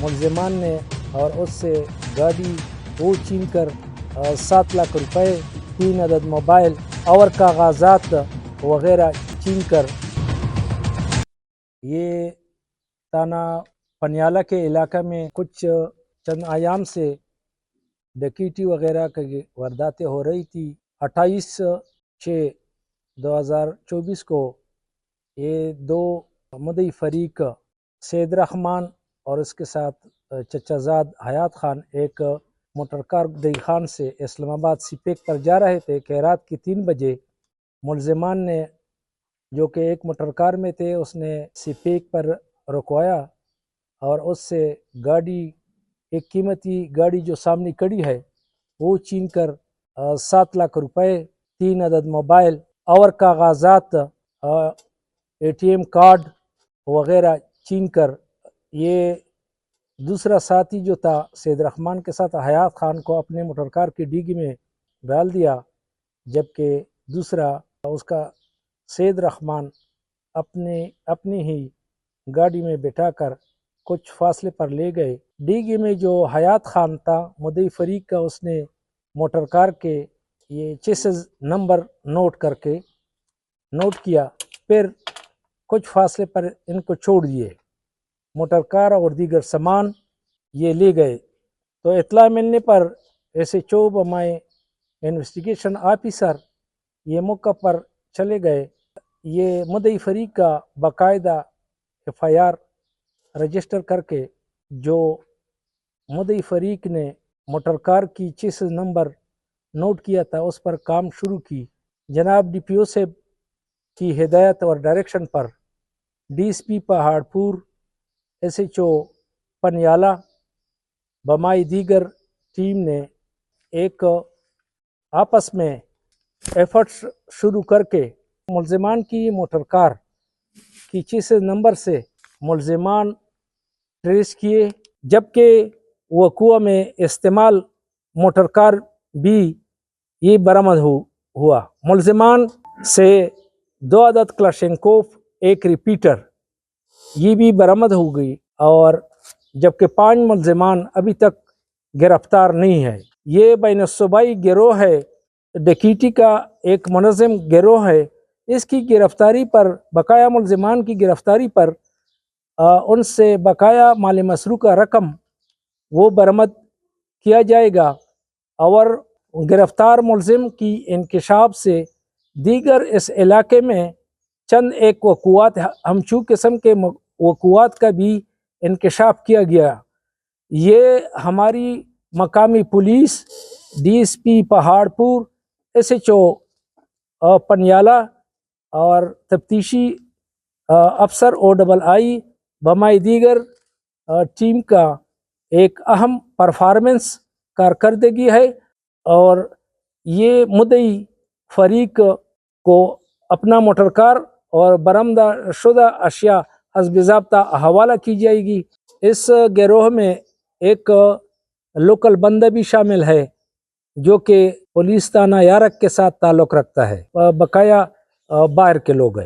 ملزمان نے اور اس سے گاڑی وہ چھین کر 7 لاکھ روپے، 3 عدد موبائل اور کاغذات وغیرہ چھین کر یہ تانا پنیالہ کے علاقہ میں کچھ چند ایام سے ڈکیٹی وغیرہ کی وارداتیں ہو رہی تھی۔ 28/6/2024 کو یہ دو مدعی فریق سید رحمان اور اس کے ساتھ چچا زاد حیات خان ایک موٹر کار دئی خان سے اسلام آباد سپیک پر جا رہے تھے کہ رات کی 3 بجے ملزمان نے جو کہ ایک موٹر کار میں تھے اس نے سپیک پر رکوایا اور اس سے گاڑی، ایک قیمتی گاڑی جو سامنے کھڑی ہے وہ چھین کر 7 لاکھ روپے، 3 عدد موبائل اور کاغذات، ATM کارڈ وغیرہ چھین کر یہ دوسرا ساتھی جو تھا سید رحمان کے ساتھ حیات خان کو اپنے موٹر کار کی ڈیگی میں ڈال دیا، جبکہ دوسرا اس کا سید رحمان اپنی ہی گاڑی میں بٹھا کر کچھ فاصلے پر لے گئے۔ ڈیگی میں جو حیات خان تھا مدعی فریق کا، اس نے موٹر کار کے یہ چیسز نمبر نوٹ کیا، پھر کچھ فاصلے پر ان کو چھوڑ دیے۔ موٹر کار اور دیگر سامان یہ لے گئے۔ تو اطلاع ملنے پر SHO بمائے انویسٹیگیشن آفیسر یہ موقع پر چلے گئے۔ یہ مدعی فریق کا باقاعدہ FIR رجسٹر کر کے جو مدعی فریق نے موٹر کار کی چیسز نمبر نوٹ کیا تھا اس پر کام شروع کی۔ جناب DPO صاحب کی ہدایت اور ڈائریکشن پر DSP پہاڑپور، SHO پنیالہ بمائی دیگر ٹیم نے ایک آپس میں ایفرٹس شروع کر کے ملزمان کی موٹر کار کی چیسز نمبر سے ملزمان ٹریس کیے، جبکہ وقوع میں استعمال موٹر کار بھی یہ برآمد ہوا۔ ملزمان سے 2 عدد کلاشینکوف، ایک ریپیٹر یہ بھی برآمد ہو گئی، اور جبکہ 5 ملزمان ابھی تک گرفتار نہیں ہے۔ یہ بین الصوبائی گروہ ہے، ڈکیٹی کا ایک منظم گروہ ہے۔ اس کی گرفتاری پر، بقایا ملزمان کی گرفتاری پر ان سے بقایا مال مسروقہ رقم وہ برآمد کیا جائے گا، اور گرفتار ملزم کی انکشاف سے دیگر اس علاقے میں چند ایک وقوعات، ہمچو قسم کے وقوعات کا بھی انکشاف کیا گیا۔ یہ ہماری مقامی پولیس، DSP پہاڑپور، SHO پنیالہ اور تفتیشی افسر OII بمائی دیگر ٹیم کا ایک اہم پرفارمنس کارکردگی ہے، اور یہ مدعی فریق کو اپنا موٹر کار اور برآمدہ شدہ اشیاء حسب ضابطہ حوالہ کی جائے گی۔ اس گروہ میں ایک لوکل بندہ بھی شامل ہے جو کہ پولیس تھانہ یارک کے ساتھ تعلق رکھتا ہے، بقایا باہر کے لوگ ہیں۔